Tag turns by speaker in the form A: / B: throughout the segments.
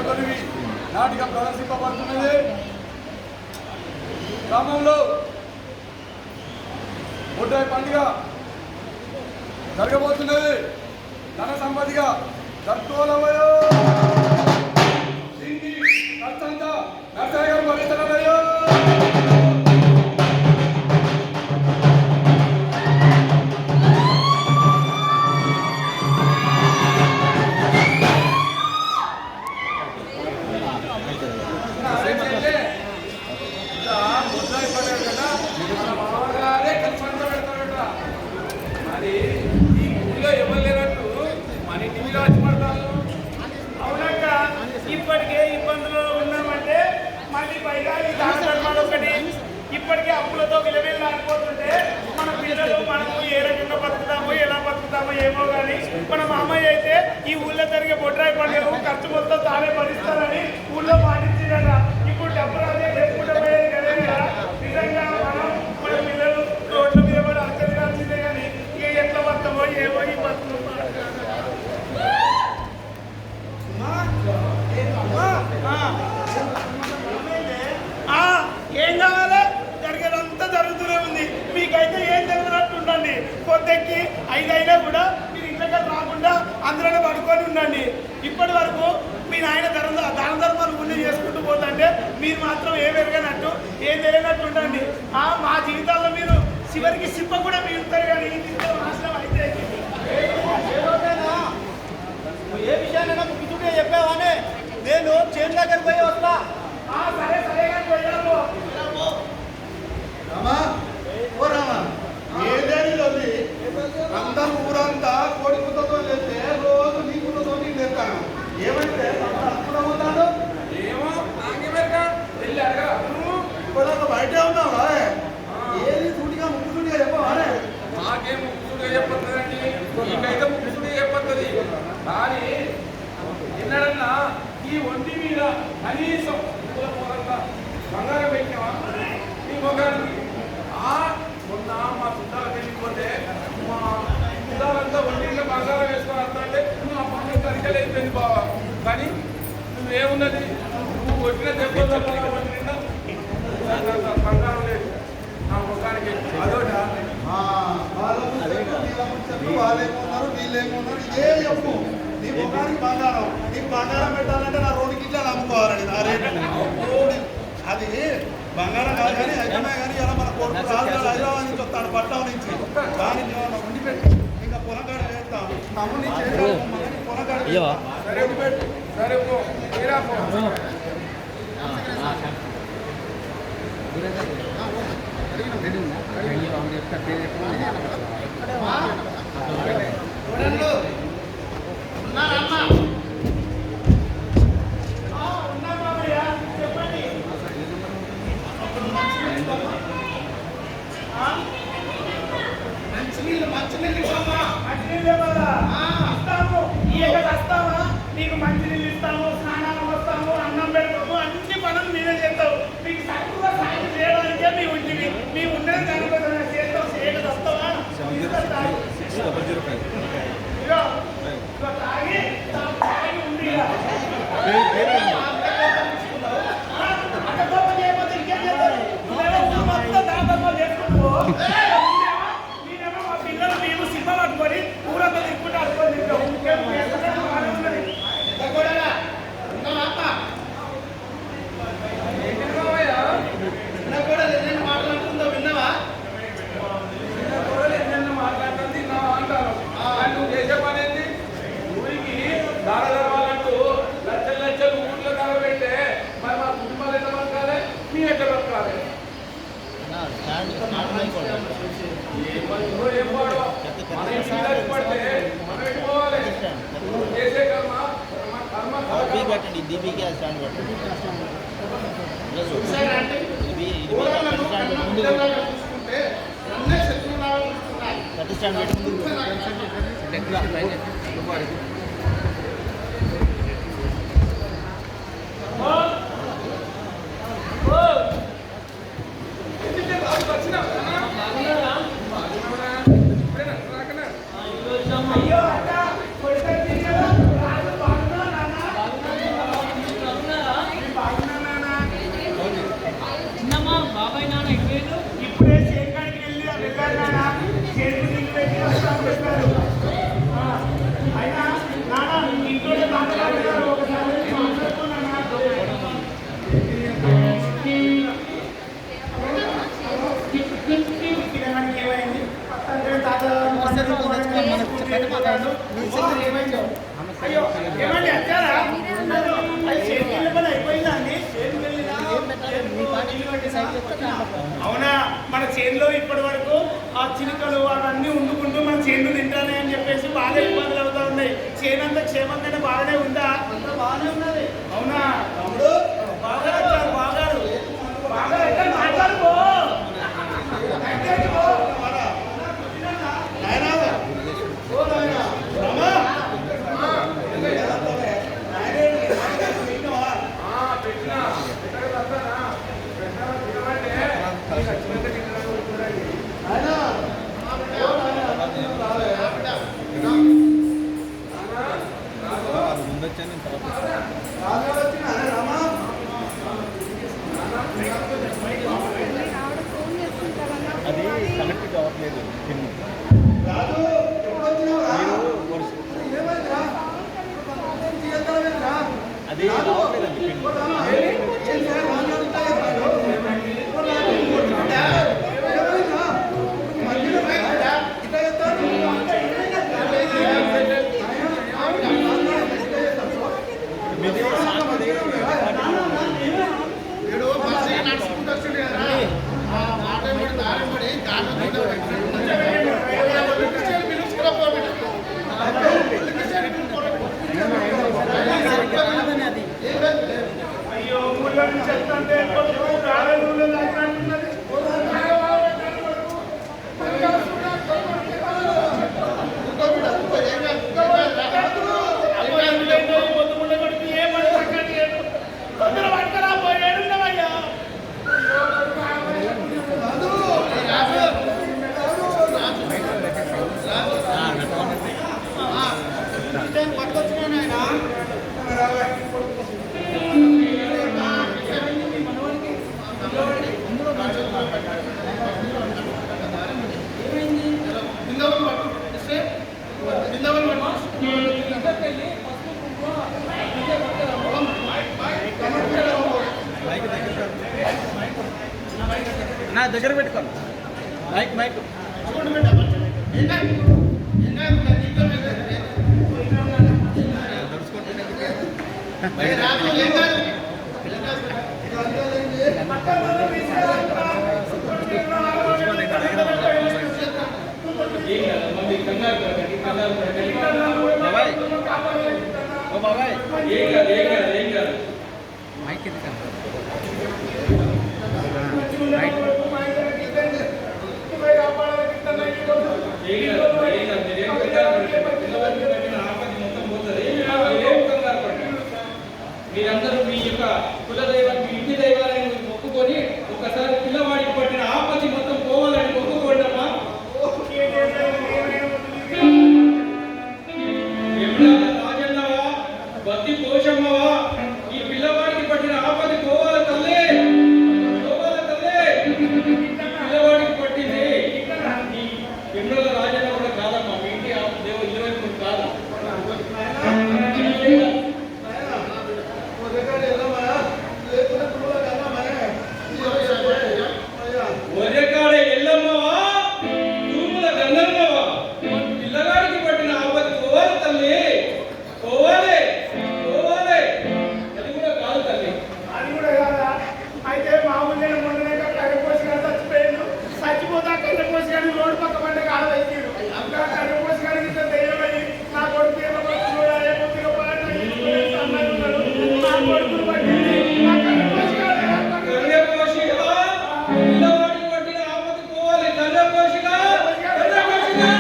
A: తొలివి నాటిక ప్రదర్శింపబడుతున్నది. గ్రామంలో బొడ్రాయి పండుగ జరగబోతున్నది. ధన సంపదిగా జరుపుకోవాలవయో దీన్ని ఖర్చంతా నర్సయ్య గారు భరిస్తున్నారయ్యో.
B: ఇప్పటికే ఇబ్బందులు ఉన్నామంటే మళ్ళీ పైగా ఈ దాన ధర్మాలు ఒకటి ఇప్పటికే అప్పులతో విలవిల్లాడిపోతుంటే మన పిల్లలు మనము ఏ రకంగా బతుకుతామో ఎలా బతుకుతామో ఏమో కానీ మన మామయ్య అయితే ఈ ఊళ్ళో జరిగే బొడ్రాయి పండుగ ఖర్చు మొత్తం తానే భరిస్తారని ఊళ్ళో పాటించిందట. ఇప్పుడు డబ్బురాజే చెప్పుకుంటూ పోయేది కదా. నిజంగా మనం మన పిల్లలు రోడ్ల మీద పడి అర్థం కాల్సిందే కానీ ఇక ఎట్లా బతామో ఏమో ఈ బతుకు ఏం కావాలి జరిగేదంతా జరుగుతూనే ఉంది. మీకైతే ఏం జరిగినట్టు ఉండండి. కొత్తెక్కి 5 అయినా కూడా మీరు ఇంట్లోకి రాకుండా అందులోనే పడుకొని ఉండండి. ఇప్పటి వరకు మీ నాయన దాన ధర్మాలు ముందు చేసుకుంటూ పోతుంటే మీరు మాత్రం ఏం ఎరగనట్టు ఏం తెలియనట్టు ఉండండి. మా జీవితాల్లో మీరు చివరికి సిప్ప కూడా మిగులుతారు కానీ నాశనం అయితే
C: ఏ విషయాన్నైనా ముఖ్యంగా చెప్పావానే నేను చేను దగ్గర పోయి వస్తా.
B: సరే సరే కానీ పోయాము.
C: ఏదేళ్ళు అందరూ ఊరంతా కోడి కుక్కతో చేస్తే రోజు నీ కుక్కతో నీకు తెస్తాను. ఏమంటే అనుకున్నాడు
A: ఏమో నాకేమేక
C: ఇప్పుడు బయటే ఉన్నావా? ఏది సూటిగా ముక్కుసూటిగా చెప్పవానే?
A: నాకేం ముక్కుసుడిగా చెప్పొద్దండి, నీకైతే ముక్కుసుడిగా చెప్పొద్ది. కానీ ఎన్నడన్నా ఈ ఒంటి మీద కనీసం బంగారం పెట్టినావా ఈ మొగానికి? మొన్న మా చుట్టాలకు వెళ్ళిపోతే మా చుట్టాలంతా ఒంటి మీద బంగారం వేసుకొని వస్తుంటే నువ్వు ఆ పండుగ సరిగ్గా అయిపోయింది బావా. కానీ నువ్వేమున్నది, నువ్వు కొట్టిన దెబ్బలు ఒంటి నిండా బంగారం లేదు నా ముఖానికి. అదోట
C: వాళ్ళేమన్నారు వీళ్ళేమన్నారు ఇదే చెప్పు. నీ ముఖానికి బంగారం, నీకు బంగారం పెట్టాలంటే నా 2 కిట్టాలు అమ్ముకోవాలండి నా రేటు. అది బంగారం కాదు కానీ అయితమే కానీ ఇలా మన కొడుకు రాజుగారు హైదరాబాద్ నుంచి వస్తాడు పట్నం నుంచి. దాన్ని ఉండి పెట్టి ఇంకా పొలంగాడ చేస్తాం తమ్ముని పొలంగాడ ఉండి పెట్టి
A: సరే
B: నీకు మంచినీళ్ళు ఇస్తాము, స్నానాలు వస్తాము, అన్నం పెడతాము, అన్ని పనులు మీరే చేస్తావు. మీకు తక్కువ సాయం చేయడానికే మీ ఉంటుంది. మీ ఉన్నది దానికోసం చేస్తావు. చేయడం వస్తావా తాగి ఉంది అంత కోపం చేయకపోతే ఇంకేం చేస్తారు? మొత్తం దాంట్లో చేసుకుంటూ మీరేమో మా పిల్లలు మేము సినిమ పట్టుకొని ఊరంతా తిప్పుకుంటూ అడుకొని తింటాం.
C: మాట్లాడుతుందో విన్నావా?
A: మాట్లాడుతుంది నా అంటారు. నువ్వు చేసే పని ఏంటి? ఊరికి దార జరగాలంటూ లక్షలు లక్షలు ఊర్లో ధర పెడితే మరి మా కుటుంబాలు ఎట్లా బతకాలి, మీ ఎట్లా బతకాలి? ఏం పాడో మన ఇంటికి పడితే మనం పెట్టుకోవాలి. చేసే కర్మ
B: అయ్యో అక్క కొడుకు చిలుకలు అవన్నీ వండుకుంటూ మన చేను తింటానే అని చెప్పేసి బాగా ఇబ్బందులు అవుతా ఉన్నాయి. చేనంతా క్షేమంగానే బాగానే ఉందా?
C: అంతా బాగానే ఉన్నది.
B: అవునా
C: తమ్ముడు
B: బాగా వచ్చారు బాగారు బాగా ఎక్కడ మాట్లాడుకో
D: అది కనెక్ట్ కావట్లేదు. అది రావట్లేదండి
B: అయ్యో ఊళ్ళో నుంచి చెప్తాంటే ఊళ్ళో దాచినట్టున్నది. తొందర పట్టుకరా పోయేడున్నావయ్యా.
D: నా దగ్గర పెట్టుకోండి మైక్ మైక్ బాబాయ్ ఓ బాబాయ్ మైక్ ఎందుకండి
A: మీరందరూ మీ యొక్క కుల దైవాన్ని మీ ఇంటి దైవాలని మొక్కుకొని ఒకసారి పిల్లవాడికి పట్టిన ఆపత్తి మొత్తం పోవాలని మొక్కుకోండమ్మా. రాజన్నవా బత్తి పోషమ్మవా ఈ పిల్లవాడికి పట్టిన ఆపత్తి పోవాల తల్లే పోవాల తల్లే. పిల్లవాడికి పట్టింది ఎమ్మెల్యే రాజన్న కూడా కాదమ్మా, మీ ఇంటి దేవ ఇరవై కాదు. ఒరేకాడ ఎల్లమ్మవా తూముల గంగమ్మవా పిల్లగాడికి పట్టిన ఆపత్తి పోవాలి తల్లి, పోవాలి పోవాలి. అది కూడా కాదు తల్లి.
B: అది కూడా కాదా? అయితే మామూలుగా మొన్ననే కర్రపోసి గారు చచ్చిపోయాడు. చచ్చిపోతా కర్రపోసి గారిని రోడ్డు పక్క పంట కాలవెక్కారు. కర్రపోసి గారికి ఇంత దయ్యమని నా కొడుకు ఏమో చూడాలి కొద్దిగా నా కొడుకును పట్టింది నా కర్రపోసి గారు.
A: కర్రపోషిగా పిల్లవాడికి పట్టిన ఆపత్తి పోవాలి. కర్రపోషిగా కర్రపోషిగా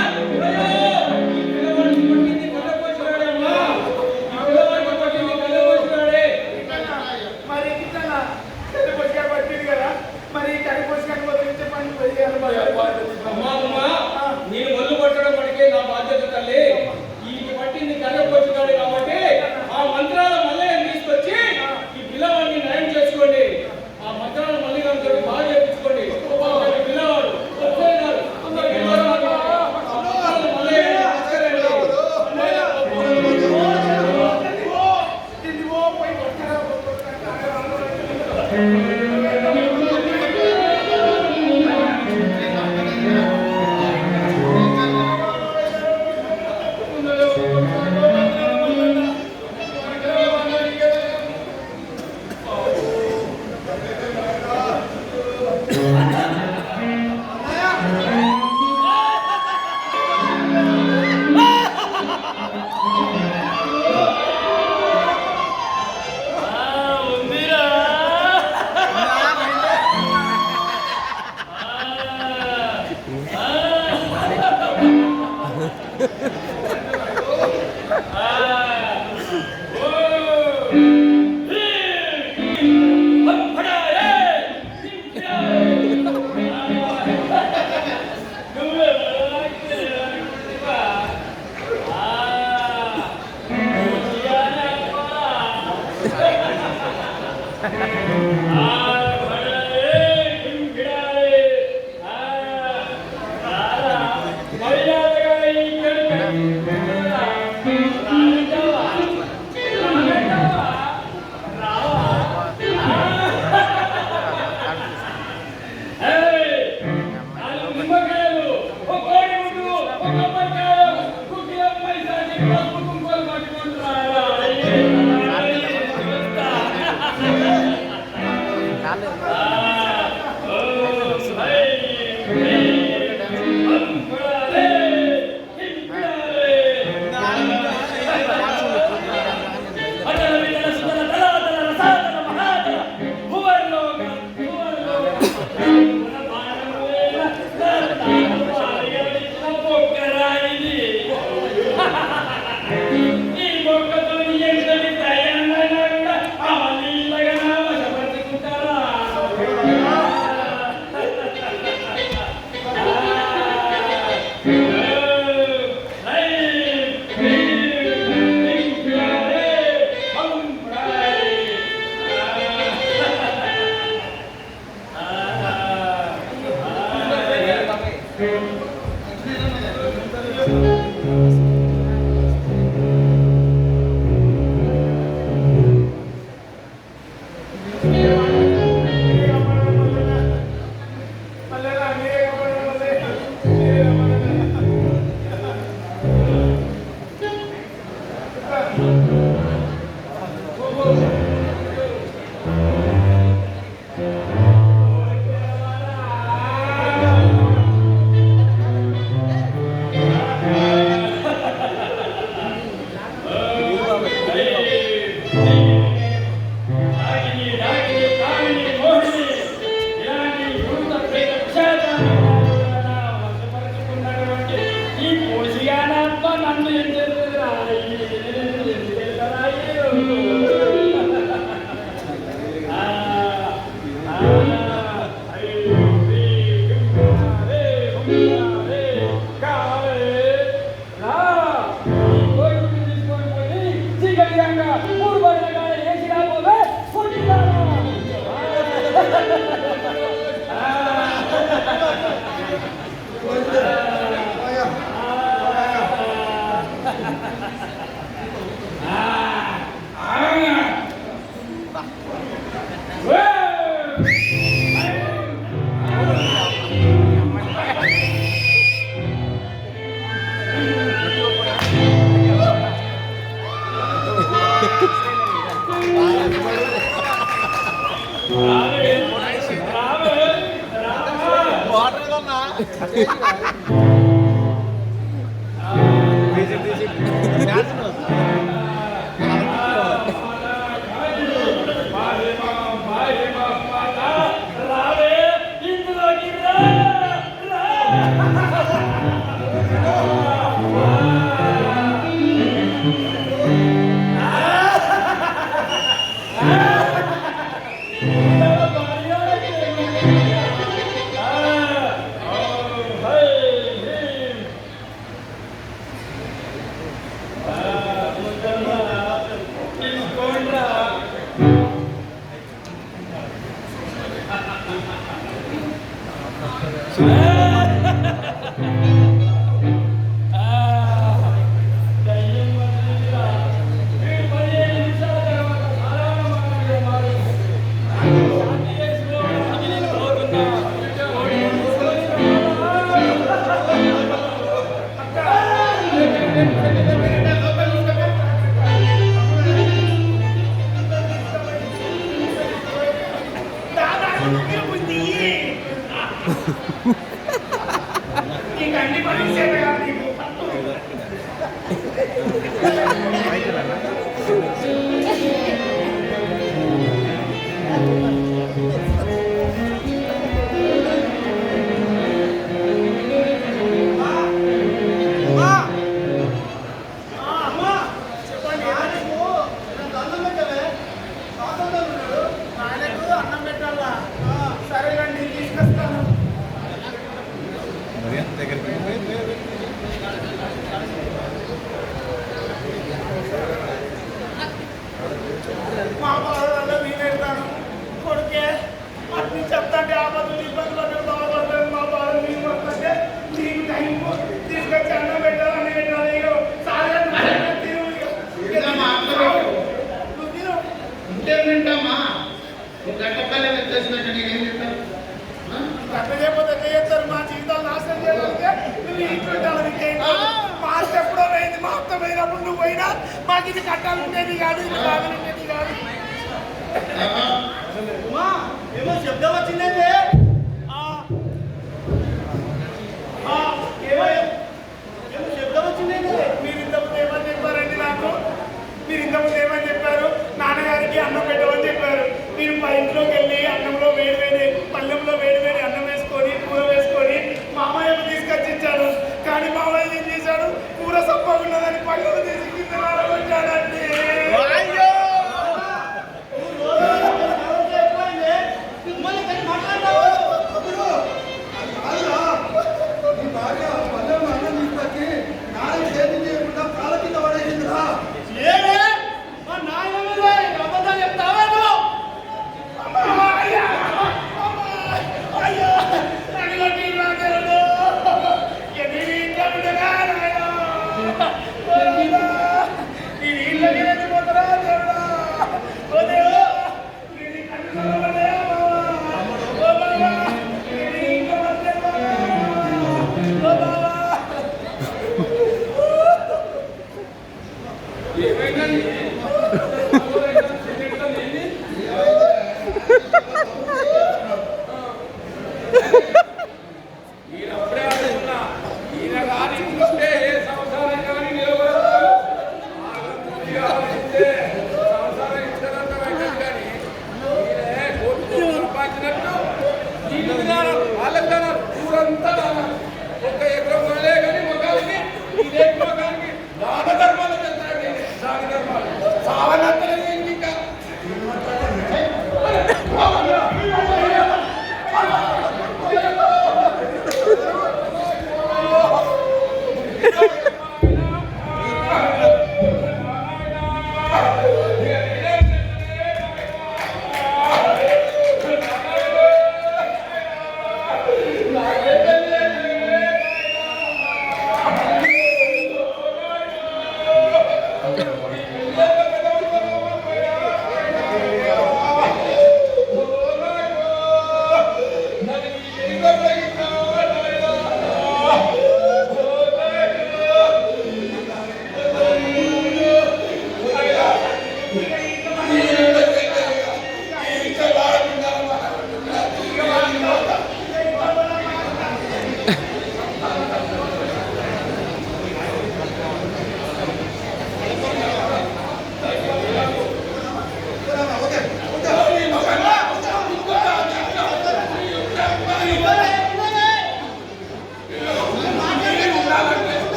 A: పిల్లవాడికి పట్టింది కర్రపోషిగాడమ్మా. పిల్లవాడికి పట్టింది కర్రపోషిగాడే.
B: మరి ఇట్లా కర్రపోసి గారు పట్టింది కదా, మరి కర్రపోసి గారిని వదిలించే పని పోయాలి.
A: అమ్మా అమ్మా నేను ఒళ్ళు పట్టడం మనకే నా బాధ్యత తల్లి. ఈ పట్టింది కర్రపోషిగాడు కాబట్టి ఆ మంత్రాల మళ్ళీ తీసుకొచ్చి ఈ పిల్లవాడిని నయం చేసుకోండి. ఆ మంత్రాలు మళ్ళీ కనుక బాగా చేయించుకోండి. పిల్లవాడు వచ్చేయన్నారు.
C: దండం పెట్టవే
E: వింటామా నువ్వు గట్టపల్లె వచ్చేసినట్టు నేనేం చెప్తాను
B: గట్ట చేయకపోతే ఎట్లా చేస్తారు? మా జీవితాలు నాశనం చేయడానికి నువ్వు ఇంట్లో మా ఎప్పుడో పోయింది, మా అత్త పోయినప్పుడు నువ్వు పోయినా మాకు ఇది కట్టాలు ఉండేది కాదు, ఇది బాధలు ఉండేది కాదు.
C: ఏమో శబ్దం వచ్చిందంటే ఏమో శబ్దం వచ్చిందంటే
B: మీరు ఇంతకుముందు ఏమని చెప్పారండి నాకు? మీరు ఇంతకుముందు ఏమని చెప్పారు? నాన్నగారికి అన్నం పెట్టమని చెప్పారు. మీరు మా ఇంట్లోకి వెళ్ళి అన్నంలో వేడి పళ్ళెంలో వేడి అన్నం వేసుకొని కూర వేసుకొని మా అమ్మాయిని తీసుకొచ్చి ఇచ్చాడు. కానీ మా అమ్మాయి ఏం చేశాడు? కూర సప్పగున్నదని పళ్ళెలు తీసి కింద వచ్చాడండి.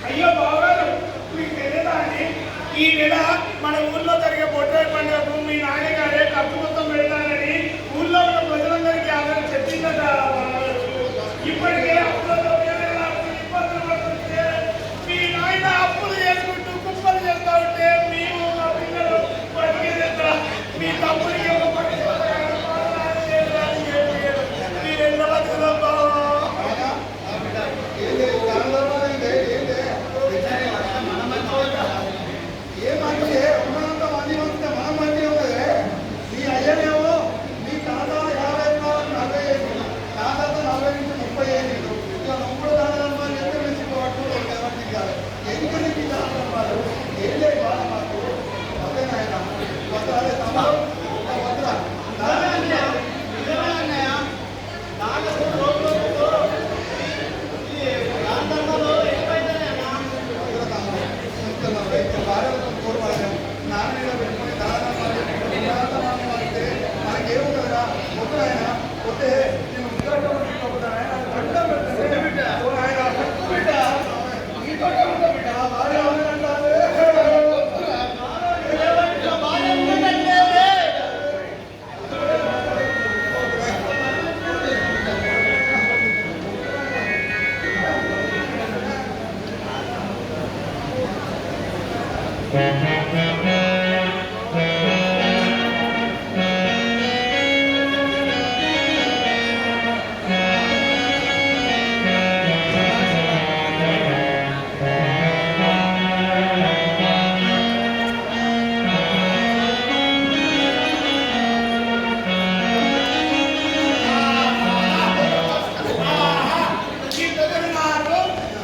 B: అయ్యో బావగారు, మీకు తెలియదా అండి? ఈ నెల మన ఊర్లో జరిగే బొడ్రాయి పండుగకు మీ నాన్నగారే ఖర్చు మొత్తం పెడతానని ఊళ్ళో ఉన్న ప్రజలందరికీ ఆదరణ చెప్పిందట. ఇప్పటికే అప్పులతో ఇబ్బందులు పడుతుంటే మీ నాయన అప్పులు చేసుకుంటూ కుప్పలు చేస్తా ఉంటే మేము మా పిల్లలు బతికేదా? మీ తమ్ముడికి ఒక మీరు ఎంత బతుకుదాం బావా?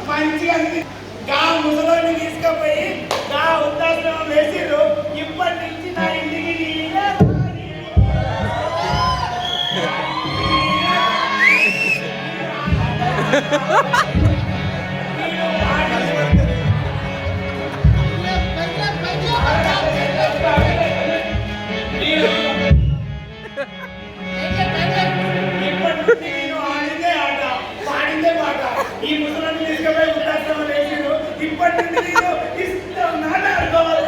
B: మంచిగా గా ముసలోని తీసుకుపోయి గా వృద్ధాశ్రమం వేసిర్రు. ఇప్పటి నుంచి నా ఇంటికి నీవే రాని. నీవు ఇప్పటి నుంచి నేను ఆడిందే ఆట పాడిందే మాట. ఈ ముసలాన్ని తీసుకుపోయి వృద్ధాశ్రమం వేసిరు. ఇప్పటి నుంచి నేను ఇష్టం నాట ఆడుకోవాలి.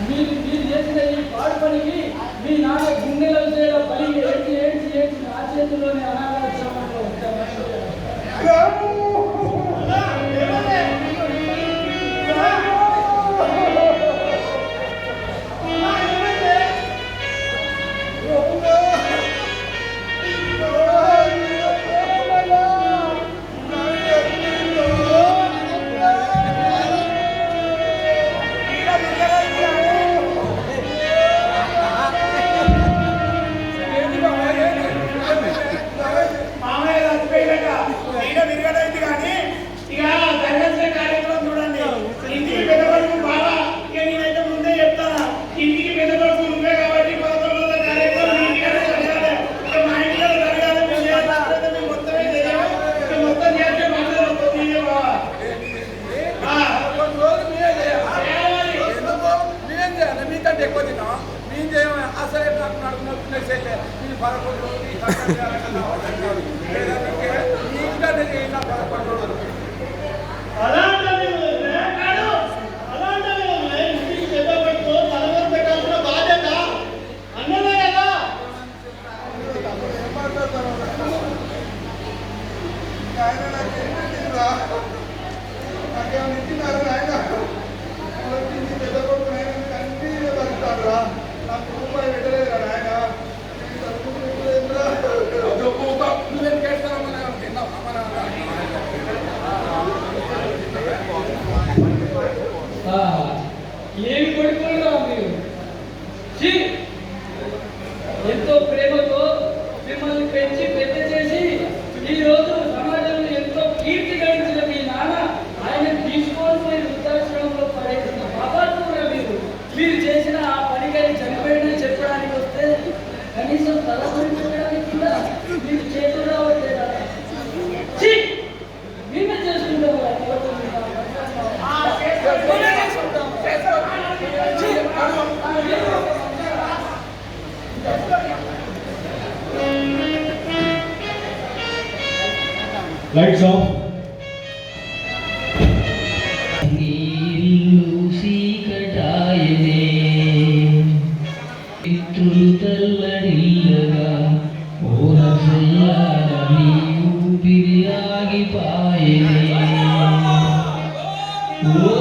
F: మీరు చేసిన ఈ పాడు పనికి మీ నాన్న గుండెలో చేయడం పని ఏడ్చి ఏడ్చి ఏడ్చి నా చేతిలోనే అనాథాశ్రమంలో
C: ఆయన నాకు
F: ఎంతో ప్రేమతో మిమ్మల్ని పెంచి పెద్ద చేసి ఈ రోజు సమాజంలో ఎంతో కీర్తి గడించిన మీ నాన్న ఆయన తీసుకొని పోయి వృద్ధాశ్రమంలో పడేసిన బాబాత్మగా మీరు చేసిన ఆ పనికని చనిపోయినా చెప్పడానికి వస్తే కనీసం తలపడి పెట్టడానికి కూడా మీరు చేతులు రావట్లేదా? మేమే చేసుకుంటాం
G: Lights off.
F: మిత్రులు తల్లడిల్లగా ఓ నసయ్యాల నీ ఊపిరి ఆగిపాయనే ఓ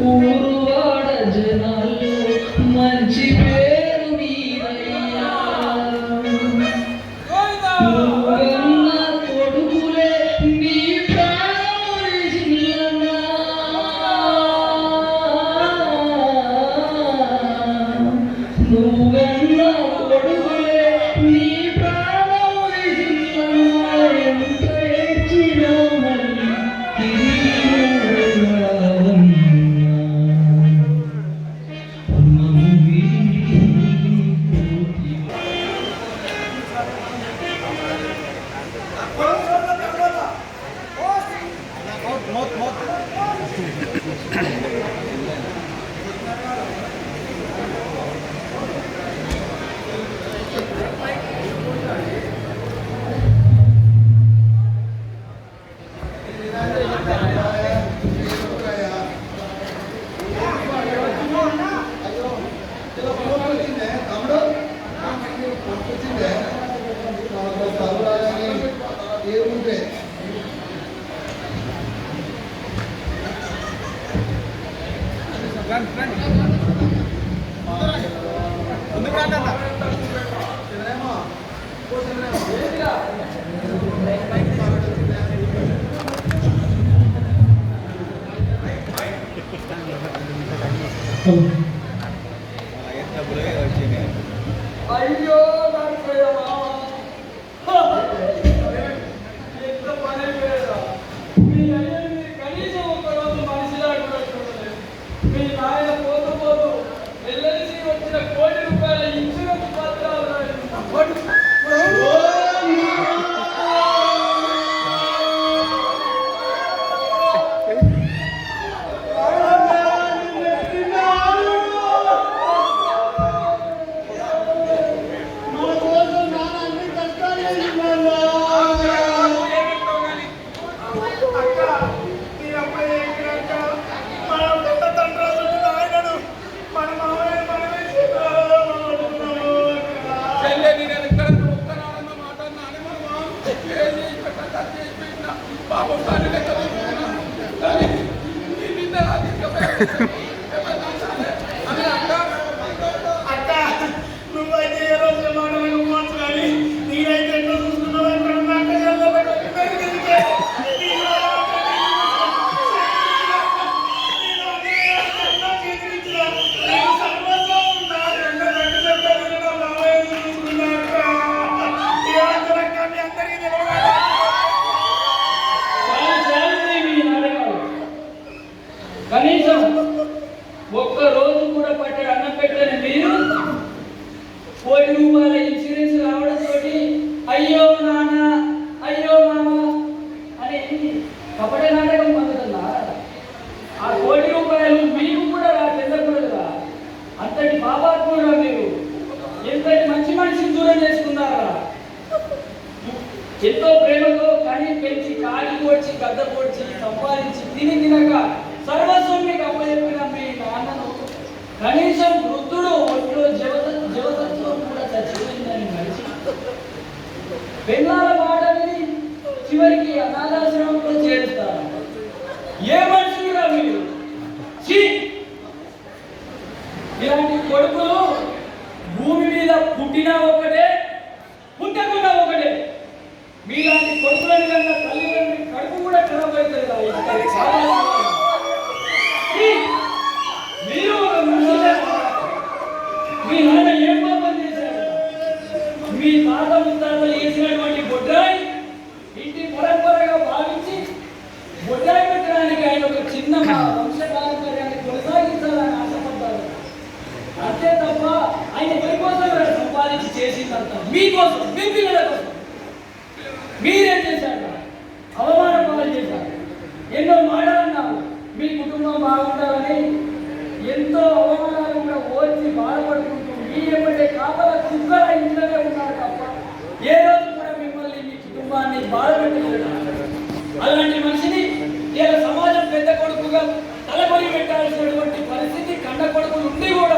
F: ఊరువాడ జనాల్లో మంచి పేరు మీరయ్యా నువ్వన్న కొడుకులే నీ ప్రాణిల్లన్నా నువ్వన్న కొడుకులే నీ ప్రాణిల్లన్నా ఎంత ఏడ్చినా మళ్ళీ తిరిగి
D: ముందుకు రండి అన్న.
F: అయ్యో ఎంత పని లేదా మీ అయ్యని కనీసం ఒక్కరోజు మనిషిలాగా కూడా చూడలేదు. మీ నాయన పోతూ పోతూ ఎల్ఐసి వచ్చిన ₹1 కోటి ఇన్సూరెన్స్ పత్రాలు
B: అక్క నువ్వైతే ఏ రోజు మాటలకు పోవచ్చు కానీ నేనైతే ఎట్లా చూసుకున్నావు ఎక్కడ
F: కనీసం ఒక్క రోజు కూడా పట్టే అన్నం పెట్టని మీరు ₹1 ఇన్సూరెన్స్ రావడంతో అయ్యో నాన్న అయ్యో మామ అని కపట నాటకం పొందుతుందా? ఆ ₹1 మీకు కూడా చెందకూడదుగా? అంతటి పాపాత్ముడా మీరు? ఎంతటి మంచి మనిషిని దూరం చేసుకున్నారా? ఎంతో ప్రేమతో కని పెంచి కాలి పోడ్చి గద్ద పోడ్చి సంపాదించి తినక సర్వస్వం మీకు అప్పచెప్పిన మీ నాన్నను కనీసం వృద్ధుడు ఒంట్లో జవసత్వం కూడా చచ్చిపోయిందని మనిషి పెళ్ళాల మాటని చివరికి అనాథాశ్రమంలో చేరుస్తారు. ఏ మనుషులుగా మీరు? ఇలాంటి కొడుకులు భూమి మీద పుట్టినా ఒకటే, పుట్టకుండా ఒకటే. మీలాంటి కొడుకులని కన్నా తల్లిదండ్రులు కడుపు కూడా ఖరాబ్ అవుతుంది. మీరు ఒక మనిషి, మీ నాన్న ఏం పాపం చేశారు? మీ తాత ముత్తాతలు చేసినటువంటి బొడ్రాయి ఇంటి పరంపరగా భావించి బొడ్రాయి పెట్టడానికి ఆయన ఒక చిన్న వంశపారంపర్యాన్ని కొనసాగించాలని ఆశపడ్డారు. అంతే తప్ప ఆయన ఎవరి కోసం సంపాదించి చేసిందంతా మీకోసం, మీ పిల్లల కోసం. మీరేం చేశారు? అవమాన పాలు చేశారు. ఎన్నో మాటలు అన్నారు. మీ కుటుంబం బాగుండాలని ఎంతో అవమానాలు కూడా ఓర్చి బాధపడుకుంటూ మీ ఎమ్మటే కాపల కుక్కల ఇంట్లోనే ఉన్నారు తప్ప ఏ రోజు కూడా మిమ్మల్ని మీ కుటుంబాన్ని బాధపెట్టలేదు. అలాంటి మనిషిని ఇలా సమాజం పెద్ద కొడుకుగా తలపొరి పెట్టాల్సినటువంటి పరిస్థితి కన్న కొడుకులు ఉండి కూడా